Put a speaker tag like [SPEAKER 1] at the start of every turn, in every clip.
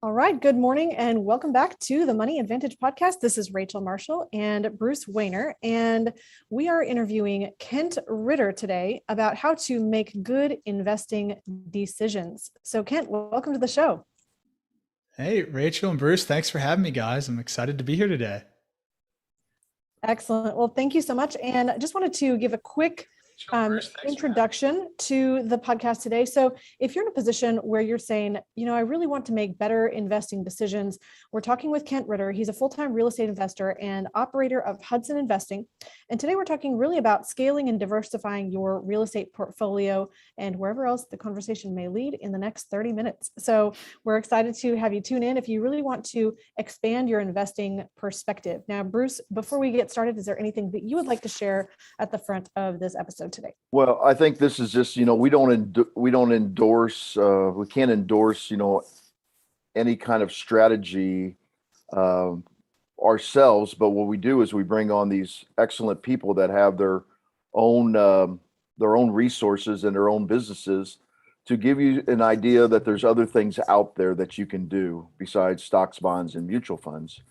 [SPEAKER 1] All right. Good morning and welcome back to the Money Advantage podcast. This is Rachel Marshall and Bruce Wayner, and we are interviewing Kent Ritter today about how to make good investing decisions. So, Kent, welcome to the show.
[SPEAKER 2] Hey, Rachel and Bruce, thanks for having me, guys. I'm excited to be here today.
[SPEAKER 1] Excellent. Well, thank you so much. And I just wanted to give a quick
[SPEAKER 2] Rachel and Bruce, thanks for having me.
[SPEAKER 1] introduction to the podcast today. So, if you're in a position where you're saying, I really want to make better investing decisions, we're talking with Kent Ritter. He's a full-time real estate investor and operator of Hudson Investing. And today we're talking really about scaling and diversifying your real estate portfolio and wherever else the conversation may lead in the next 30 minutes. So, we're excited to have you tune in if you really want to expand your investing perspective. Now, Bruce, before we get started, is there anything that you would like to share at the front of this episode today?
[SPEAKER 3] Well, I think this is just, we don't endorse, we can't endorse, any kind of strategy ourselves. But what we do is we bring on these excellent people that have own, their own resources and their own businesses to give you an idea that there's other things out there that you can do besides stocks, bonds, and mutual funds.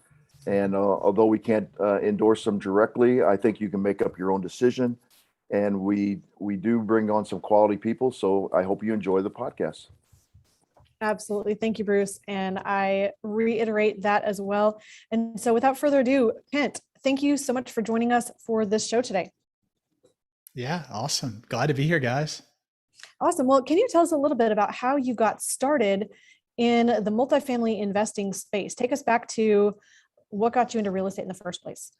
[SPEAKER 3] And although we can't endorse them directly, I think you can make up your own decision. And we do bring on some quality people. So I hope you enjoy the podcast.
[SPEAKER 1] Absolutely. Thank you, Bruce. And I reiterate that as well. And so without further ado, Kent, thank you so much for joining us for this show today.
[SPEAKER 2] Yeah, awesome. Glad to be here, guys.
[SPEAKER 1] Awesome. Well, can you tell us a little bit about how you got started in the multifamily investing space? Take us back to what got you into real estate in the first place.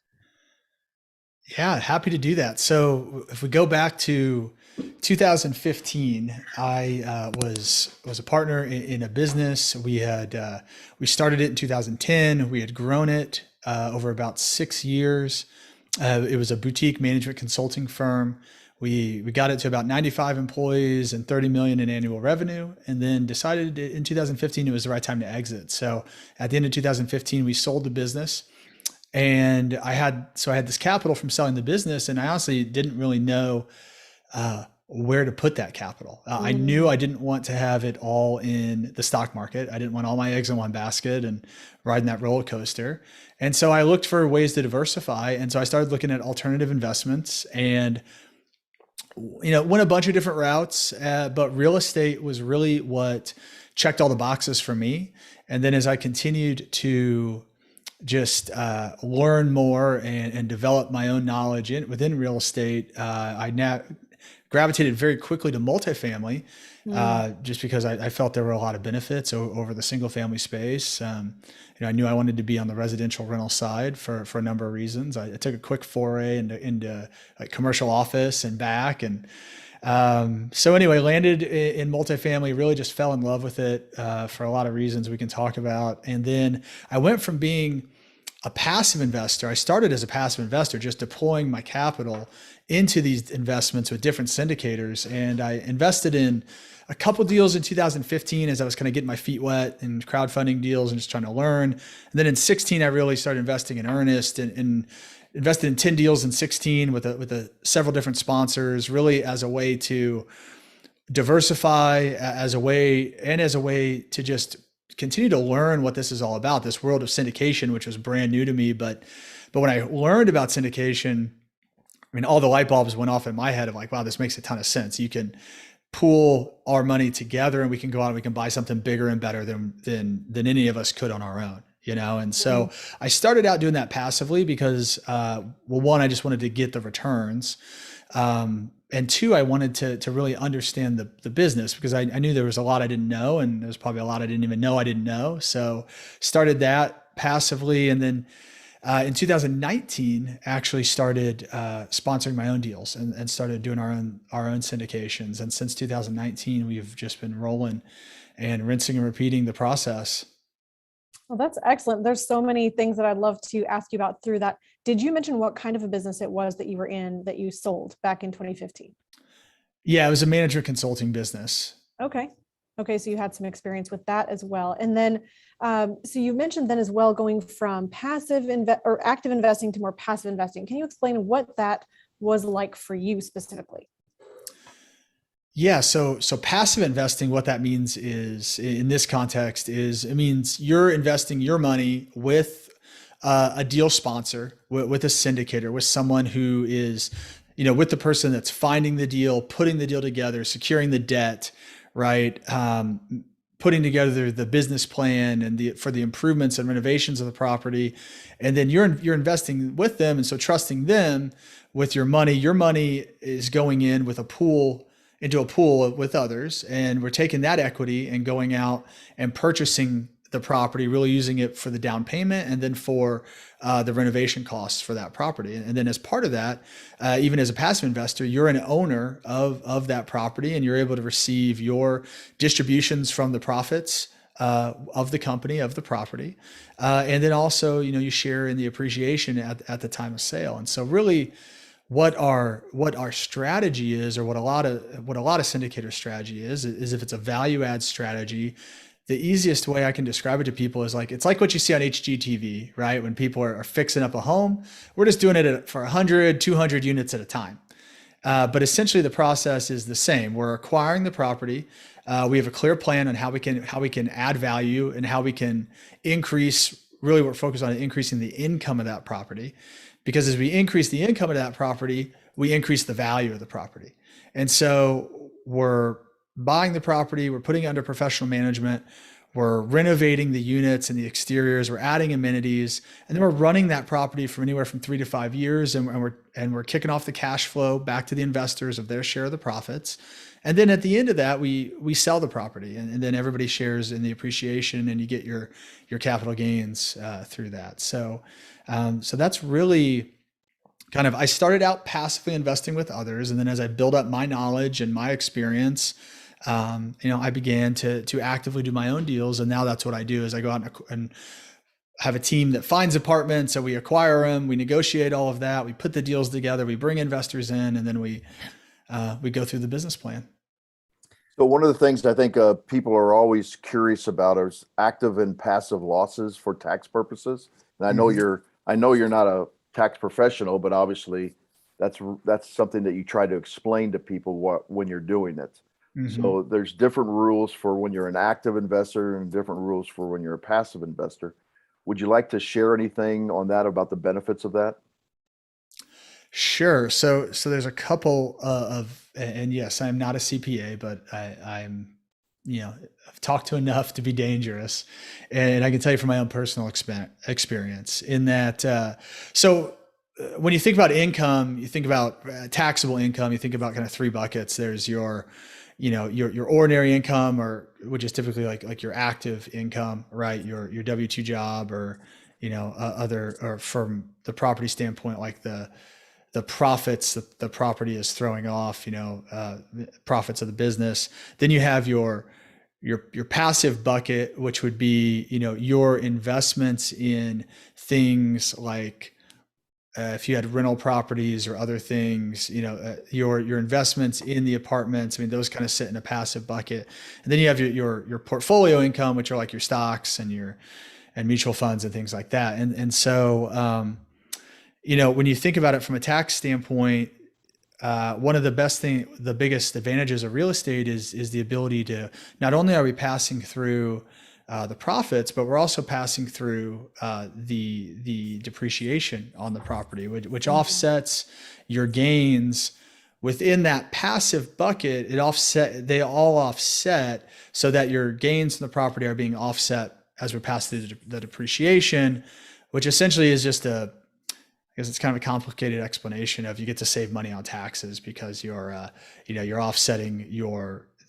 [SPEAKER 2] Yeah, happy to do that. So if we go back to 2015, I was a partner in a business. We started it in 2010. We had grown it over about 6 years. It was a boutique management consulting firm. We got it to about 95 employees and 30 million in annual revenue, and then decided in 2015 it was the right time to exit. So at the end of 2015, we sold the business. And I had this capital from selling the business, and I honestly didn't really know where to put that capital. I knew I didn't want to have it all in the stock market. I didn't want all my eggs in one basket and riding that roller coaster. And so I looked for ways to diversify. And so I started looking at alternative investments and went a bunch of different routes, but real estate was really what checked all the boxes for me. And then as I continued to just learn more and develop my own knowledge within real estate, I now gravitated very quickly to multifamily, just because I felt there were a lot of benefits over the single family space. I knew I wanted to be on the residential rental side for a number of reasons. I took a quick foray into like commercial office and back. And so anyway, landed in multifamily, really just fell in love with it for a lot of reasons we can talk about. And then I went from being a passive investor. I started as a passive investor, just deploying my capital into these investments with different syndicators. And I invested in a couple deals in 2015 as I was kind of getting my feet wet in crowdfunding deals and just trying to learn. And then in 16, I really started investing in earnest and invested in 10 deals in 16 with several different sponsors, really as a way to diversify, as a way to just continue to learn what this is all about, this world of syndication, which was brand new to me. But when I learned about syndication, I mean, all the light bulbs went off in my head of like, wow, this makes a ton of sense. You can pool our money together and we can go out and we can buy something bigger and better than any of us could on our own. And so I started out doing that passively because, one, I just wanted to get the returns. And two, I wanted to really understand the business because I knew there was a lot I didn't know, and there was probably a lot I didn't even know I didn't know. So started that passively. And then in 2019, actually started sponsoring my own deals and started doing our own syndications. And since 2019, we've just been rolling and rinsing and repeating the process.
[SPEAKER 1] Well, that's excellent. There's so many things that I'd love to ask you about through that. Did you mention what kind of a business it was that you were in that you sold back in 2015?
[SPEAKER 2] Yeah, it was a management consulting business.
[SPEAKER 1] Okay. So you had some experience with that as well. And then, so you mentioned then as well, going from or active investing to more passive investing. Can you explain what that was like for you specifically?
[SPEAKER 2] Yeah, so passive investing, what that means is in this context is it means you're investing your money with a deal sponsor, with a syndicator, with someone who is, with the person that's finding the deal, putting the deal together, securing the debt, right? Putting together the business plan and for the improvements and renovations of the property, and then you're investing with them, and so trusting them with your money. Your money is going in with into a pool with others, and we're taking that equity and going out and purchasing the property, really using it for the down payment and then for the renovation costs for that property. And then as part of that, even as a passive investor, you're an owner of that property, and you're able to receive your distributions from the profits of the company, of the property. And then also, you share in the appreciation at the time of sale. And so really, what our strategy is, or what a lot of syndicator strategy is if it's a value add strategy, the easiest way I can describe it to people is it's like what you see on HGTV, right? When people are fixing up a home, we're just doing it for 100, 200 units at a time. But essentially the process is the same. We're acquiring the property. We have a clear plan on how we can add value and how we can increase. Really, we're focused on increasing the income of that property, because as we increase the income of that property, we increase the value of the property. And so we're buying the property, we're putting it under professional management, we're renovating the units and the exteriors, we're adding amenities, and then we're running that property for anywhere from 3 to 5 years, and we're kicking off the cash flow back to the investors of their share of the profits. And then at the end of that, we sell the property, and then everybody shares in the appreciation, and you get your capital gains through that. So that's really kind of, I started out passively investing with others, and then as I build up my knowledge and my experience, I began to actively do my own deals. And now that's what I do, is I go out and have a team that finds apartments, and we acquire them, we negotiate all of that, we put the deals together, we bring investors in, and then we go through the business plan.
[SPEAKER 3] So one of the things I think people are always curious about is active and passive losses for tax purposes. And I know you're not a tax professional, but obviously that's something that you try to explain to people when you're doing it. Mm-hmm. So there's different rules for when you're an active investor and different rules for when you're a passive investor. Would you like to share anything on that about the benefits of that?
[SPEAKER 2] Sure. So there's a couple and yes, I'm not a CPA, but I'm, I've talked to enough to be dangerous. And I can tell you from my own personal experience in that. So when you think about income, you think about taxable income, you think about kind of 3 buckets. There's your ordinary income, which is typically like your active income, right? Your W-2 job, or, other, or from the property standpoint, like the profits that the property is throwing off, profits of the business. Then you have your passive bucket, which would be, your investments in things like, if you had rental properties or other things, your investments in the apartments, those kind of sit in a passive bucket. And then you have your portfolio income, which are like your stocks and mutual funds and things like that. And so, when you think about it from a tax standpoint, one of the biggest advantages of real estate is the ability to, not only are we passing through the profits, but we're also passing through the depreciation on the property, which offsets your gains within that passive bucket. They all offset, so that your gains in the property are being offset as we pass through the depreciation, which essentially is just I guess it's kind of a complicated explanation of, you get to save money on taxes because you're offsetting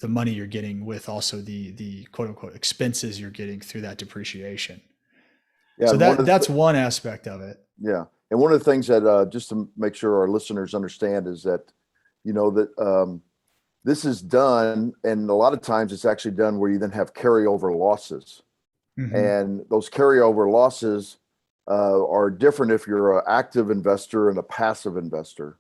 [SPEAKER 2] the money you're getting with also the quote unquote expenses you're getting through that depreciation. Yeah, so that's one aspect of it.
[SPEAKER 3] Yeah. And one of the things that, just to make sure our listeners understand, is that, this is done, and a lot of times it's actually done where you then have carryover losses. Mm-hmm. And those carryover losses are different if you're an active investor and a passive investor.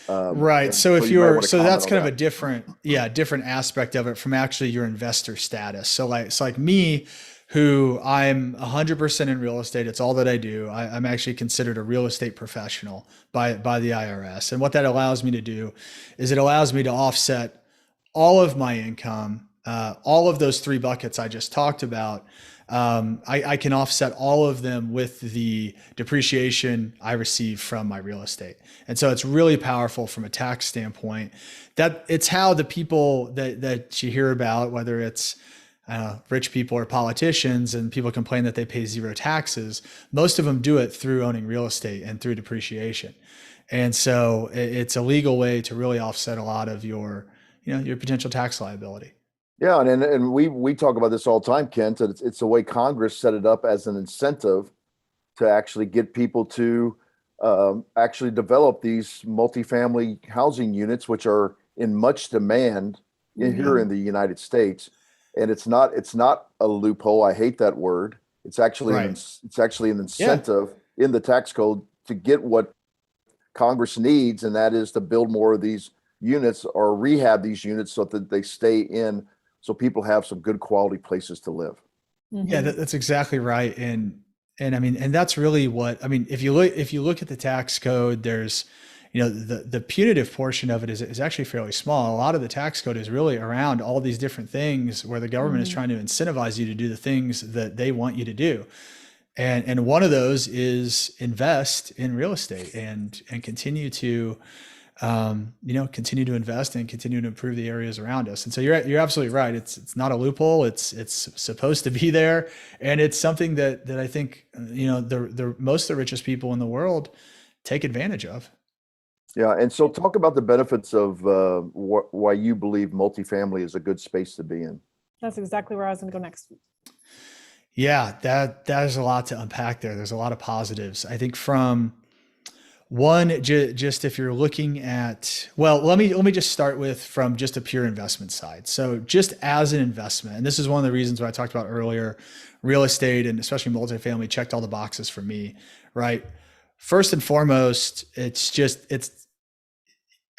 [SPEAKER 2] Right. So that's kind of a different aspect of it from actually your investor status. So like me, who I'm 100% in real estate. It's all that I do. I'm actually considered a real estate professional by the IRS. And what that allows me to do is it allows me to offset all of my income, all of those three buckets I just talked about, I can offset all of them with the depreciation I receive from my real estate. And so it's really powerful from a tax standpoint. That it's how the people that you hear about, whether it's rich people or politicians, and people complain that they pay zero taxes, most of them do it through owning real estate and through depreciation. And so it's a legal way to really offset a lot of your potential tax liability.
[SPEAKER 3] Yeah, and we talk about this all the time, Kent. And it's the way Congress set it up as an incentive to actually get people to actually develop these multifamily housing units, which are in much demand here in the United States. And it's not a loophole. I hate that word. It's actually
[SPEAKER 2] Right.
[SPEAKER 3] it's actually an incentive in the tax code to get what Congress needs, and that is to build more of these units or rehab these units so that they stay in, so people have some good quality places to live.
[SPEAKER 2] Yeah, that's exactly right. And I mean, and that's really what, I mean, if you look at the tax code, there's, the punitive portion of it is actually fairly small. A lot of the tax code is really around all these different things where the government is trying to incentivize you to do the things that they want you to do. And one of those is invest in real estate and continue to, continue to invest and continue to improve the areas around us. And so you're absolutely right. It's not a loophole. It's supposed to be there. And it's something that I think, the most of the richest people in the world take advantage of.
[SPEAKER 3] Yeah. And so talk about the benefits of why you believe multifamily is a good space to be in.
[SPEAKER 1] That's exactly where I was going to go next.
[SPEAKER 2] Yeah, that is a lot to unpack there. There's a lot of positives. I think from one, just if you're looking at, well, let me just start with from just a pure investment side. So just as an investment, and this is one of the reasons what I talked about earlier, real estate and especially multifamily checked all the boxes for me, right? First and foremost, it's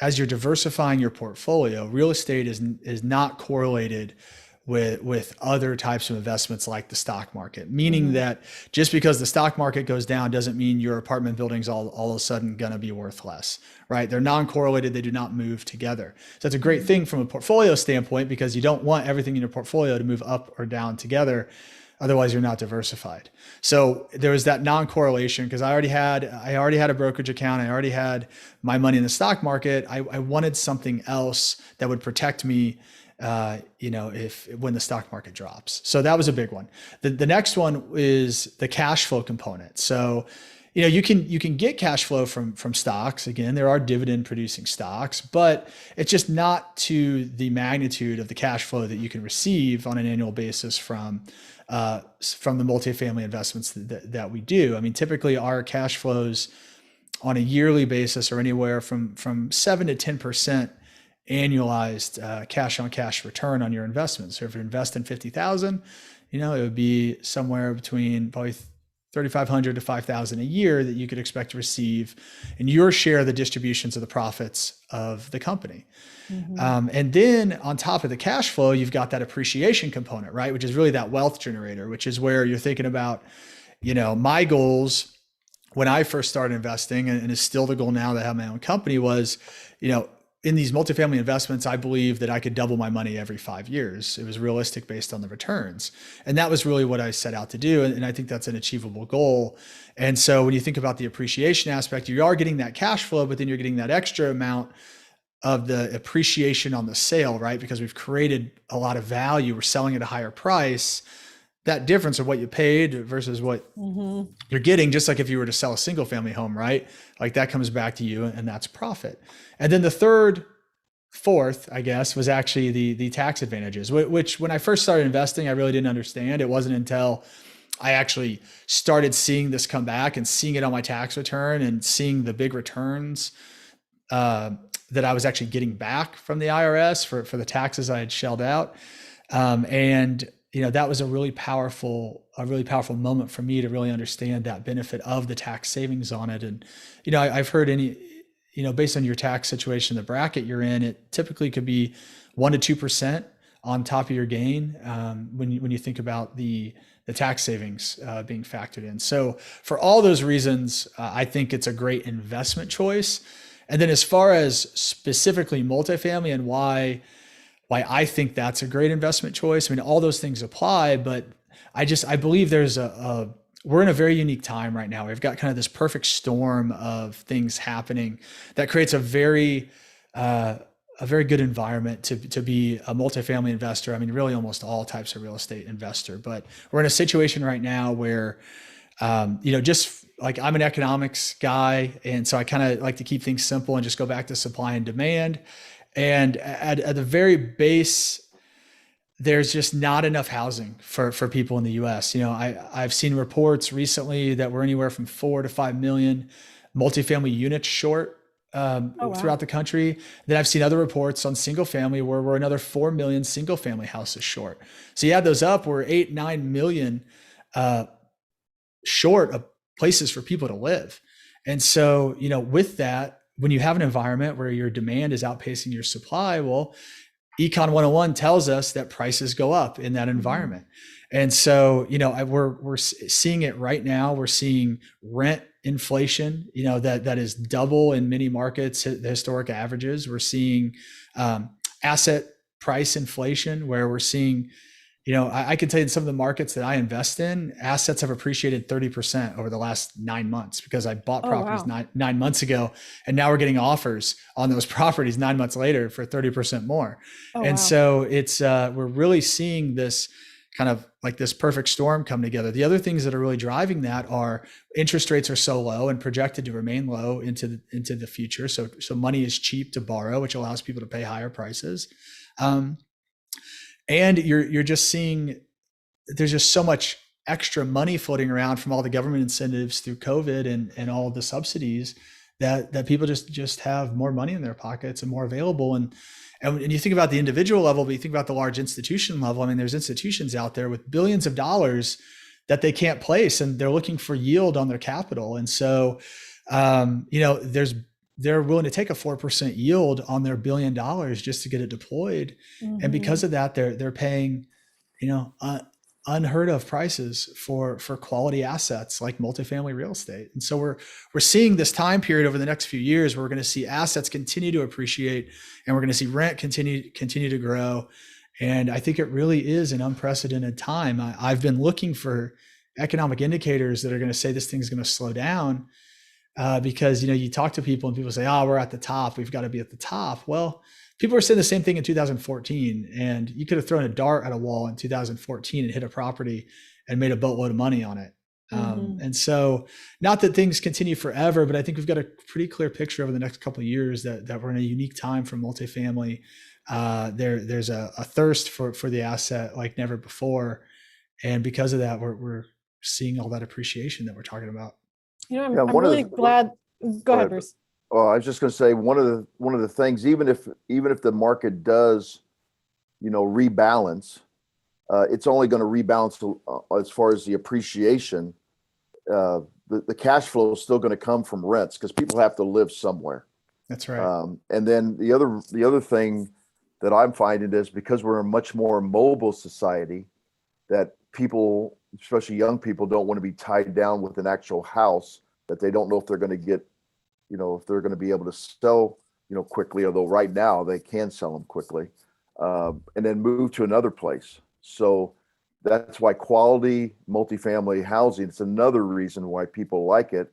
[SPEAKER 2] as you're diversifying your portfolio, real estate is not correlated with other types of investments like the stock market, meaning that just because the stock market goes down doesn't mean your apartment building's all of a sudden going to be worth less, right? They're non-correlated. They do not move together. So it's a great thing from a portfolio standpoint because you don't want everything in your portfolio to move up or down together. Otherwise you're not diversified. So there was that non-correlation because I already had a brokerage account. I already had my money in the stock market. I wanted something else that would protect me when the stock market drops. So that was a big one. The next one is the cash flow component. So, you can get cash flow from stocks. Again, there are dividend producing stocks, but it's just not to the magnitude of the cash flow that you can receive on an annual basis from the multifamily investments that we do. I mean, typically our cash flows on a yearly basis are anywhere from 7 to 10% annualized cash on cash return on your investment. So if you invest in 50,000, it would be somewhere between probably 3,500 to 5,000 a year that you could expect to receive in your share of the distributions of the profits of the company. And then on top of the cash flow, you've got that appreciation component, right? Which is really that wealth generator, which is where you're thinking about, my goals when I first started investing, and is still the goal now that I have my own company, was, in these multifamily investments, I believe that I could double my money every 5 years. It was realistic based on the returns. And that was really what I set out to do. And I think that's an achievable goal. And so when you think about the appreciation aspect, you are getting that cash flow, but then you're getting that extra amount of the appreciation on the sale, right? Because we've created a lot of value. We're selling at a higher price. That difference of what you paid versus what you're getting, just like if you were to sell a single family home, right? Like that comes back to you and that's profit. And then the fourth, I guess, was actually the tax advantages, which when I first started investing, I really didn't understand. It wasn't until I actually started seeing this come back and seeing it on my tax return and seeing the big returns that I was actually getting back from the IRS for the taxes I had shelled out. That was a really powerful moment for me to really understand that benefit of the tax savings on it. And, I've heard based on your tax situation, the bracket you're in, it typically could be 1% to 2% on top of your gain when you think about the tax savings being factored in. So for all those reasons, I think it's a great investment choice. And then as far as specifically multifamily and why why I think that's a great investment choice. I mean, all those things apply, but I believe there's we're in a very unique time right now. We've got kind of this perfect storm of things happening that creates a very good environment to be a multifamily investor. I mean, really almost all types of real estate investor, but we're in a situation right now where, just like I'm an economics guy. And so I kind of like to keep things simple and just go back to supply and demand. And at the very base, there's just not enough housing for people in the US. I've seen reports recently that we're anywhere from 4 to 5 million multifamily units short throughout the country. Then I've seen other reports on single family where we're another 4 million single family houses short. So you add those up, we're 8, 9 million short of places for people to live. And so, with that, when you have an environment where your demand is outpacing your supply, well, Econ 101 tells us that prices go up in that environment. And so, we're seeing it right now. We're seeing rent inflation, that is double in many markets, the historic averages. We're seeing asset price inflation where we're seeing, I can tell you in some of the markets that I invest in, assets have appreciated 30% over the last 9 months because I bought properties nine months ago, and now we're getting offers on those properties 9 months later for 30% more. So it's, we're really seeing this kind of like this perfect storm come together. The other things that are really driving that are interest rates are so low and projected to remain low into the future. So money is cheap to borrow, which allows people to pay higher prices. And you're just seeing there's just so much extra money floating around from all the government incentives through COVID and all of the subsidies that people just have more money in their pockets and more available. And you think about the individual level, but you think about the large institution level. I mean, there's institutions out there with billions of dollars that they can't place, and they're looking for yield on their capital. And so, they're willing to take a 4% yield on their $1 billion just to get it deployed. Mm-hmm. And because of that, they're paying, unheard of prices for quality assets like multifamily real estate. And so we're seeing this time period over the next few years where we're going to see assets continue to appreciate, and we're going to see rent continue to grow. And I think it really is an unprecedented time. I've been looking for economic indicators that are going to say this thing's going to slow down. Because, you talk to people and people say, we're at the top. We've got to be at the top. Well, people were saying the same thing in 2014, and you could have thrown a dart at a wall in 2014 and hit a property and made a boatload of money on it. Mm-hmm. And so not that things continue forever, but I think we've got a pretty clear picture over the next couple of years that we're in a unique time for multifamily. There's a thirst for the asset like never before. And because of that, we're seeing all that appreciation that we're talking about.
[SPEAKER 1] I'm really glad. Go ahead, Bruce.
[SPEAKER 3] Well, I was just going to say one of the things, even if the market does, rebalance, it's only going to rebalance as far as the appreciation. The cash flow is still going to come from rents because people have to live somewhere.
[SPEAKER 2] That's right.
[SPEAKER 3] And then the other thing that I'm finding is because we're a much more mobile society, that people, especially young people, don't want to be tied down with an actual house that they don't know if they're going to get, if they're going to be able to sell, quickly, although right now they can sell them quickly, and then move to another place. So that's why quality multifamily housing, it's another reason why people like it.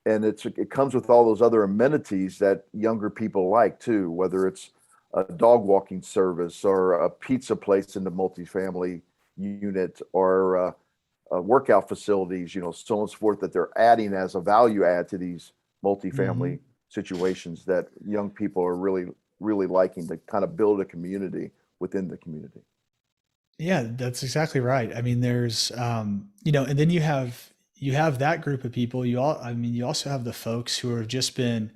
[SPEAKER 3] And it comes with all those other amenities that younger people like too, whether it's a dog walking service or a pizza place in the multifamily unit or workout facilities, so on and so forth, that they're adding as a value add to these multifamily situations that young people are really, really liking to kind of build a community within the community.
[SPEAKER 2] Yeah, that's exactly right. I mean, there's, and then you have that group of people. You also have the folks who have just been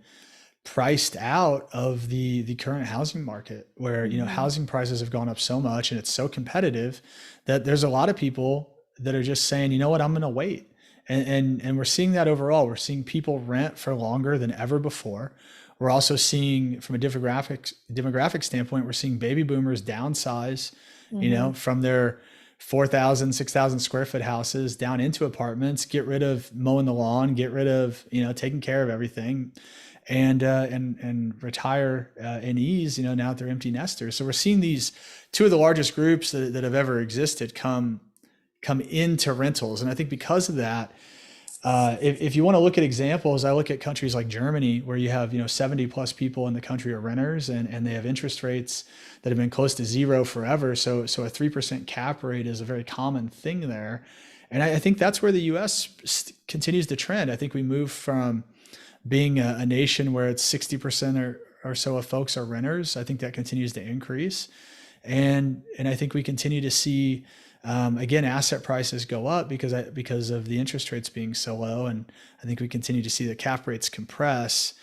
[SPEAKER 2] priced out of the current housing market where, housing prices have gone up so much and it's so competitive that there's a lot of people that are just saying, you know what, I'm going to wait. And we're seeing that overall. We're seeing people rent for longer than ever before. We're also seeing from a demographic standpoint, we're seeing baby boomers downsize, from their 4,000, 6,000 square foot houses down into apartments, get rid of mowing the lawn, get rid of, taking care of everything. and retire in ease, now that they're empty nesters. So we're seeing these two of the largest groups that have ever existed come into rentals. And I think because of that, if you want to look at examples, I look at countries like Germany, where you have 70 plus people in the country are renters, and they have interest rates that have been close to zero forever. So a 3% cap rate is a very common thing there. And I think that's where the U.S. continues to trend. I think we move from being a nation where it's 60% or so of folks are renters. I think that continues to increase. And I think we continue to see, again, asset prices go up because of the interest rates being so low. And I think we continue to see the cap rates compress.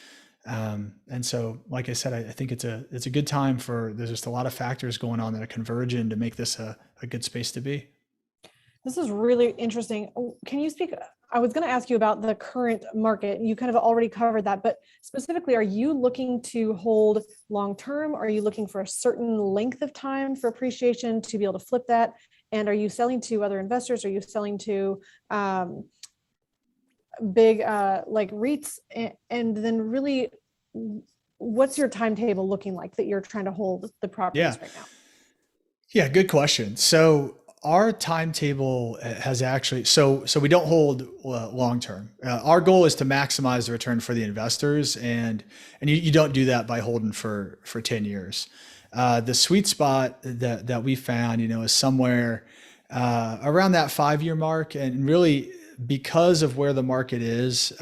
[SPEAKER 2] And so, like I said, I think it's a good time there's just a lot of factors going on that are converging to make this a good space to be.
[SPEAKER 1] This is really interesting. Can you speak? I was going to ask you about the current market. You kind of already covered that, but specifically, are you looking to hold long-term? Are you looking for a certain length of time for appreciation to be able to flip that? And are you selling to other investors? Are you selling to big like REITs? And then really, what's your timetable looking like that you're trying to hold the properties right now?
[SPEAKER 2] Yeah, good question. So our timetable has actually, so we don't hold long-term. Our goal is to maximize the return for the investors, and you don't do that by holding for 10 years. The sweet spot that we found, is somewhere around that 5-year mark. And really, because of where the market is,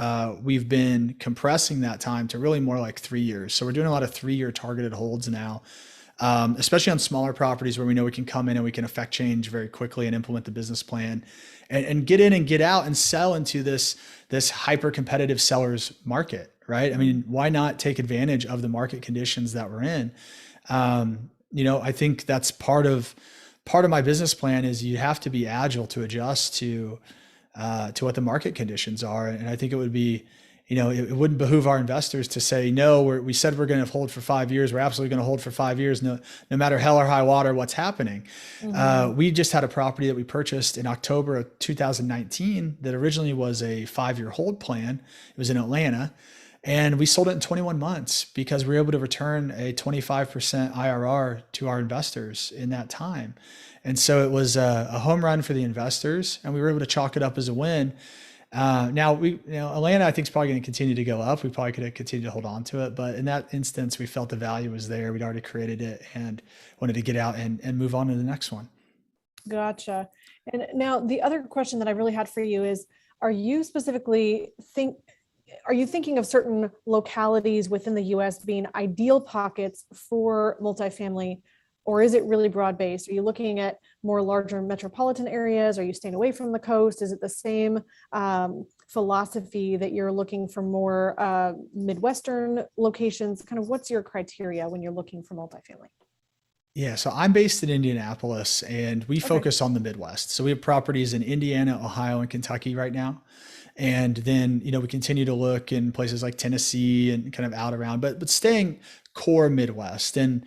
[SPEAKER 2] we've been compressing that time to really more like 3 years. So we're doing a lot of 3-year targeted holds now. Especially on smaller properties where we know we can come in and we can affect change very quickly and implement the business plan and get in and get out and sell into this hyper competitive sellers market, right? I mean, why not take advantage of the market conditions that we're in? I think that's part of my business plan is you have to be agile to adjust to what the market conditions are. And I think it would be, it wouldn't behoove our investors to say, no, we said we're going to hold for 5 years. We're absolutely going to hold for 5 years, no matter hell or high water, what's happening. Mm-hmm. We just had a property that we purchased in October of 2019 that originally was a 5-year hold plan. It was in Atlanta, and we sold it in 21 months because we were able to return a 25% IRR to our investors in that time. And so it was a home run for the investors, and we were able to chalk it up as a win. Now Atlanta, I think, is probably going to continue to go up. We probably could have continued to hold on to it, but in that instance, we felt the value was there. We'd already created it and wanted to get out and move on to the next one.
[SPEAKER 1] Gotcha. And now the other question that I really had for you is, are you thinking of certain localities within the U.S. being ideal pockets for multifamily? Or is it really broad-based? Are you looking at more larger metropolitan areas? Are you staying away from the coast? Is it the same philosophy that you're looking for more Midwestern locations? Kind of what's your criteria when you're looking for multifamily?
[SPEAKER 2] Yeah, so I'm based in Indianapolis, and we focus on the Midwest. So we have properties in Indiana, Ohio, and Kentucky right now. And then, we continue to look in places like Tennessee and kind of out around, but staying core Midwest. And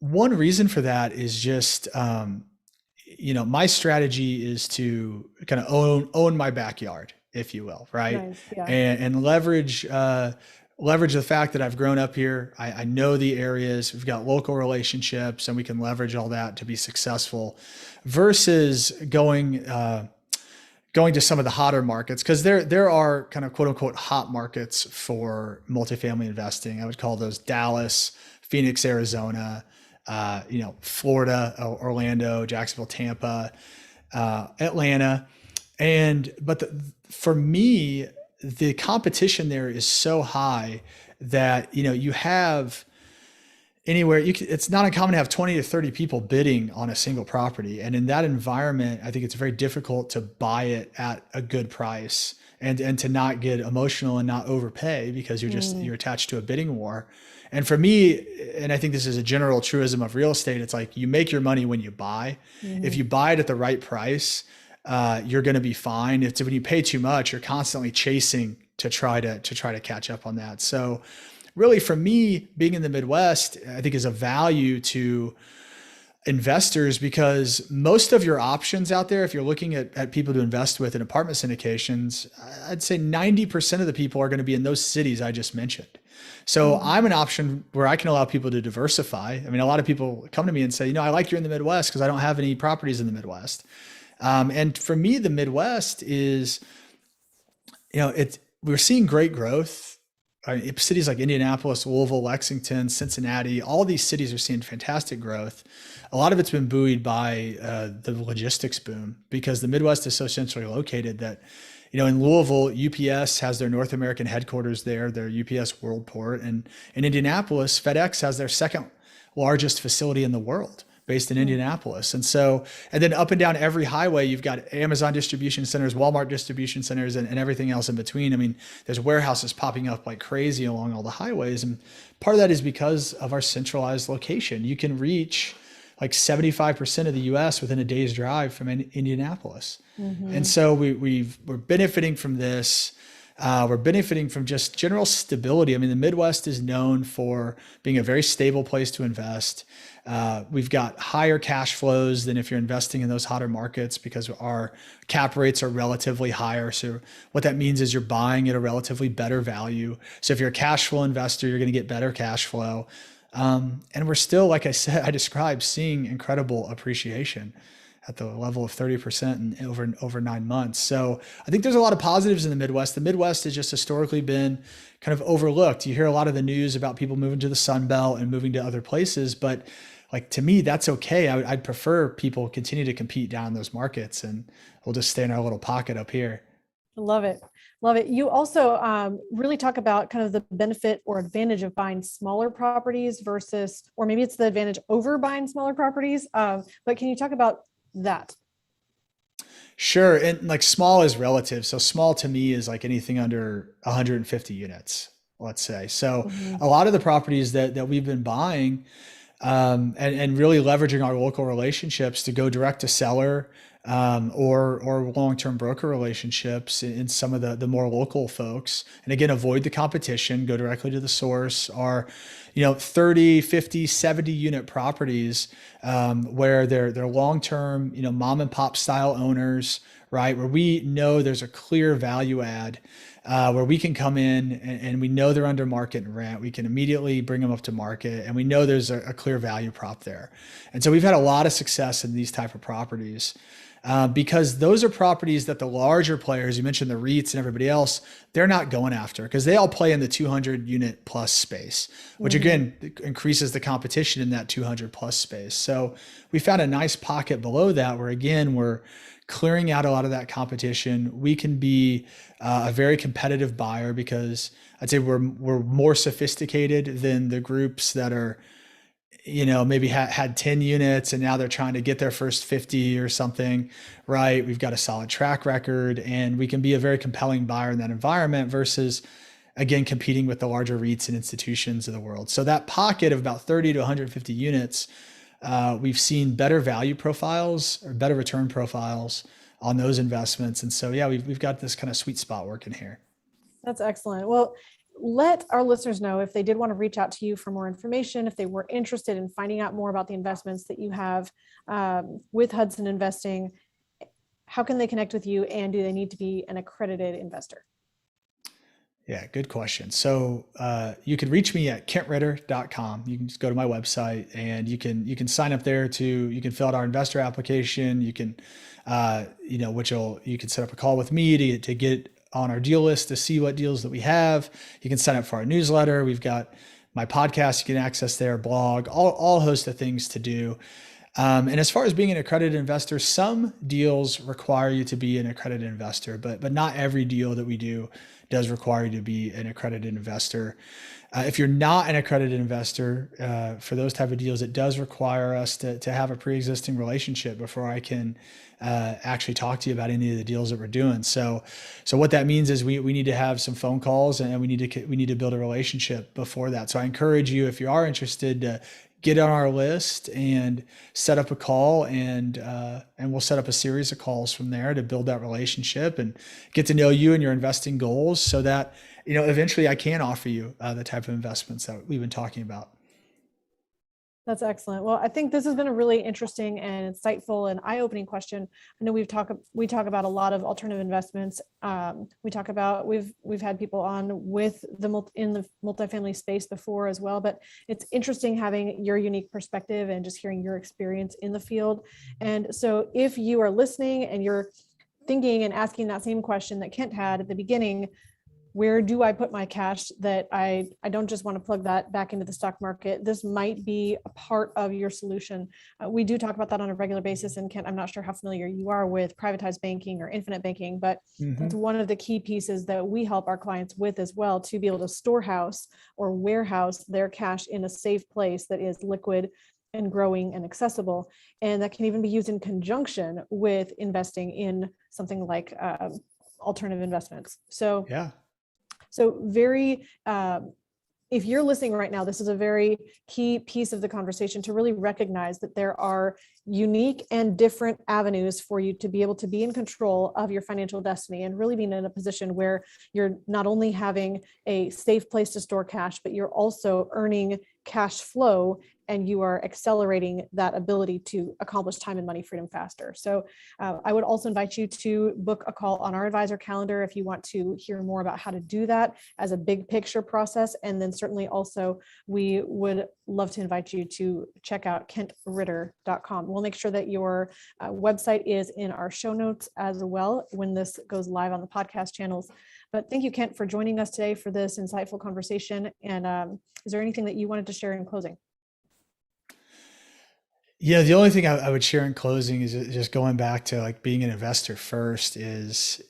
[SPEAKER 2] one reason for that is just, my strategy is to kind of own my backyard, if you will, right? Nice, yeah. And leverage the fact that I've grown up here. I know the areas, we've got local relationships, and we can leverage all that to be successful versus going to some of the hotter markets, because there are kind of quote unquote hot markets for multifamily investing. I would call those Dallas, Phoenix, Arizona, Florida, Orlando, Jacksonville, Tampa, Atlanta. But for me, the competition there is so high that, you have anywhere, it's not uncommon to have 20 to 30 people bidding on a single property. And in that environment, I think it's very difficult to buy it at a good price and to not get emotional and not overpay because you're attached to a bidding war. And for me, and I think this is a general truism of real estate, it's like you make your money when you buy. Mm-hmm. If you buy it at the right price, you're going to be fine. When you pay too much, you're constantly chasing to try to catch up on that. So really, for me, being in the Midwest, I think is a value to investors, because most of your options out there, if you're looking at people to invest with in apartment syndications, I'd say 90% of the people are going to be in those cities I just mentioned. So I'm an option where I can allow people to diversify. I mean, a lot of people come to me and say, I like you're in the Midwest because I don't have any properties in the Midwest. And for me, the Midwest is, we're seeing great growth. Cities like Indianapolis, Louisville, Lexington, Cincinnati, all these cities are seeing fantastic growth. A lot of it's been buoyed by the logistics boom, because the Midwest is so centrally located that, in Louisville, UPS has their North American headquarters there, their UPS Worldport. And in Indianapolis, FedEx has their second largest facility in the world, based in Indianapolis. And then up and down every highway, you've got Amazon distribution centers, Walmart distribution centers, and everything else in between. I mean, there's warehouses popping up like crazy along all the highways. And part of that is because of our centralized location. You can reach like 75% of the US within a day's drive from Indianapolis. And so we're benefiting from this. We're benefiting from just general stability. I mean, the Midwest is known for being a very stable place to invest. We've got higher cash flows than if you're investing in those hotter markets, because our cap rates are relatively higher. So what that means is you're buying at a relatively better value. So if you're a cash flow investor, you're going to get better cash flow. And we're still, like I described, seeing incredible appreciation at the level of 30% in over 9 months. So I think there's a lot of positives in the Midwest. The Midwest has just historically been kind of overlooked. You hear a lot of the news about people moving to the Sun Belt and moving to other places, but like, to me, that's okay. I'd prefer people continue to compete down in those markets, and we'll just stay in our little pocket up here.
[SPEAKER 1] Love it. Love it. You also really talk about kind of the benefit or advantage of buying smaller properties versus, or maybe it's the advantage over buying smaller properties. But can you talk about that?
[SPEAKER 2] Sure. And like, small is relative. So small to me is like anything under 150 units, let's say. So a lot of the properties that we've been buying, and really leveraging our local relationships to go direct to seller, or long-term broker relationships in some of the more local folks. And again, avoid the competition, go directly to the source, are, 30, 50, 70 unit properties, where they're long-term, mom and pop style owners, right? Where we know there's a clear value add, where we can come in and we know they're under market rent. We can immediately bring them up to market, and we know there's a clear value prop there. And so we've had a lot of success in these type of properties, because those are properties that the larger players, you mentioned the REITs and everybody else, they're not going after, because they all play in the 200 unit plus space, which again increases the competition in that 200 plus space. So we found a nice pocket below that where, again, we're clearing out a lot of that competition. We can be a very competitive buyer, because I'd say we're more sophisticated than the groups that are, maybe had 10 units and now they're trying to get their first 50 or something, right? We've got a solid track record, and we can be a very compelling buyer in that environment versus, again, competing with the larger REITs and institutions of the world. So that pocket of about 30 to 150 units, we've seen better value profiles or better return profiles on those investments. And so, yeah, we've got this kind of sweet spot working here.
[SPEAKER 1] That's excellent. Well, let our listeners know if they did want to reach out to you for more information, if they were interested in finding out more about the investments that you have with Hudson Investing, how can they connect with you, and do they need to be an accredited investor?
[SPEAKER 2] Yeah, good question. So you can reach me at kentritter.com. You can just go to my website, and you can sign up there you can fill out our investor application. You can, you can set up a call with me to get on our deal list to see what deals that we have. You can sign up for our newsletter. We've got my podcast, you can access their blog, all host of things to do. And as far as being an accredited investor, some deals require you to be an accredited investor, but not every deal that we do does require you to be an accredited investor. If you're not an accredited investor, for those type of deals, it does require us to have a pre-existing relationship before I can actually talk to you about any of the deals that we're doing. So what that means is we need to have some phone calls, and we need to build a relationship before that. So I encourage you, if you are interested, to get on our list and set up a call, and we'll set up a series of calls from there to build that relationship and get to know you and your investing goals, so that eventually I can offer you the type of investments that we've been talking about.
[SPEAKER 1] That's excellent. Well, I think this has been a really interesting and insightful and eye-opening question. I know we talk about a lot of alternative investments. We talk about we've had people on with in the multifamily space before as well, but it's interesting having your unique perspective and just hearing your experience in the field. And so, if you are listening and you're thinking and asking that same question that Kent had at the beginning, where do I put my cash that I don't just want to plug that back into the stock market? This might be a part of your solution. We do talk about that on a regular basis. And Kent, I'm not sure how familiar you are with privatized banking or infinite banking, but that's one of the key pieces that we help our clients with as well, to be able to storehouse or warehouse their cash in a safe place that is liquid and growing and accessible. And that can even be used in conjunction with investing in something like alternative investments. So
[SPEAKER 2] Yeah.
[SPEAKER 1] So if you're listening right now, this is a very key piece of the conversation to really recognize that there are unique and different avenues for you to be able to be in control of your financial destiny and really being in a position where you're not only having a safe place to store cash, but you're also earning cash flow and you are accelerating that ability to accomplish time and money freedom faster. So I would also invite you to book a call on our advisor calendar if you want to hear more about how to do that as a big picture process. And then certainly also we would love to invite you to check out kentritter.com. We'll make sure that your website is in our show notes as well when this goes live on the podcast channels. But thank you, Kent, for joining us today for this insightful conversation. And is there anything that you wanted to share in closing?
[SPEAKER 2] Yeah, the only thing I would share in closing is just going back to like being an investor first is,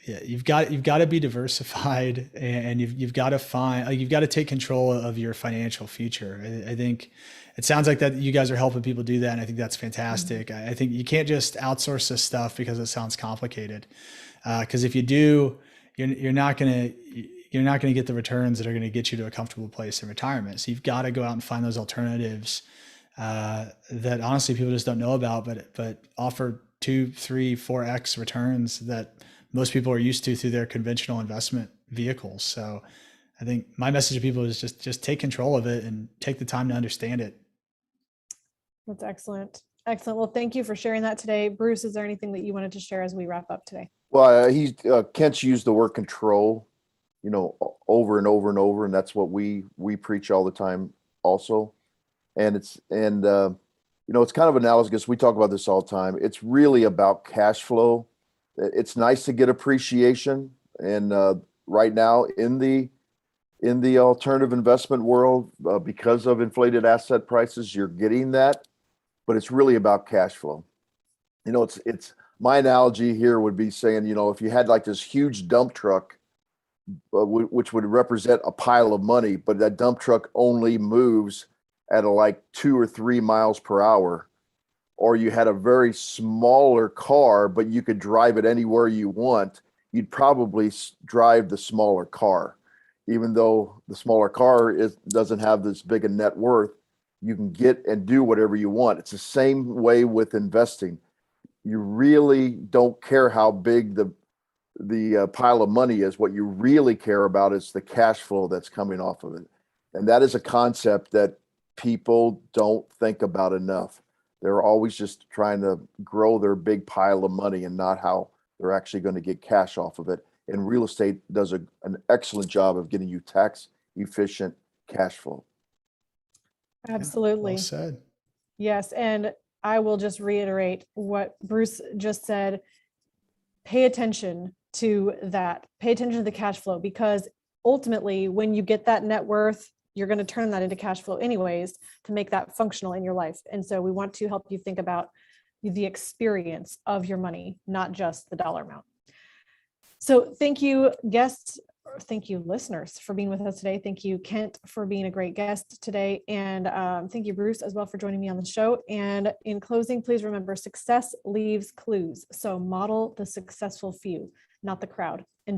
[SPEAKER 2] you've got to be diversified, and you've got to you've got to take control of your financial future. I think it sounds like that you guys are helping people do that, and I think that's fantastic. I think you can't just outsource this stuff because it sounds complicated, because if you do, you're not gonna get the returns that are going to get you to a comfortable place in retirement. So you've got to go out and find those alternatives that honestly people just don't know about, but offer 2, 3, 4x returns that most people are used to through their conventional investment vehicles. So I think my message to people is just take control of it and take the time to understand it.
[SPEAKER 1] That's excellent. Excellent. Well, thank you for sharing that today. Bruce, is there anything that you wanted to share as we wrap up today?
[SPEAKER 3] Well, Kent's used the word control, over and over and over, and that's what we preach all the time also. And it's kind of analogous. We talk about this all the time. It's really about cash flow. It's nice to get appreciation, and right now in the alternative investment world, because of inflated asset prices, you're getting that, but it's really about cash flow. It's my analogy here would be saying, if you had like this huge dump truck, which would represent a pile of money, but that dump truck only moves at like 2 or 3 miles per hour, or you had a very smaller car, but you could drive it anywhere you want, you'd probably drive the smaller car. Even though the smaller car doesn't have this big a net worth, you can get and do whatever you want. It's the same way with investing. You really don't care how big the pile of money is. What you really care about is the cash flow that's coming off of it. And that is a concept that people don't think about enough. They're always just trying to grow their big pile of money and not how they're actually going to get cash off of it. And real estate does an excellent job of getting you tax efficient cash flow.
[SPEAKER 1] Absolutely.
[SPEAKER 2] Well said.
[SPEAKER 1] Yes. And I will just reiterate what Bruce just said. Pay attention to that. Pay attention to the cash flow, because ultimately when you get that net worth, you're going to turn that into cash flow anyways to make that functional in your life. And so we want to help you think about the experience of your money, not just the dollar amount. So thank you, guests. Thank you, listeners, for being with us today. Thank you, Kent, for being a great guest today. And thank you, Bruce, as well, for joining me on the show. And in closing, please remember, success leaves clues. So model the successful few, not the crowd.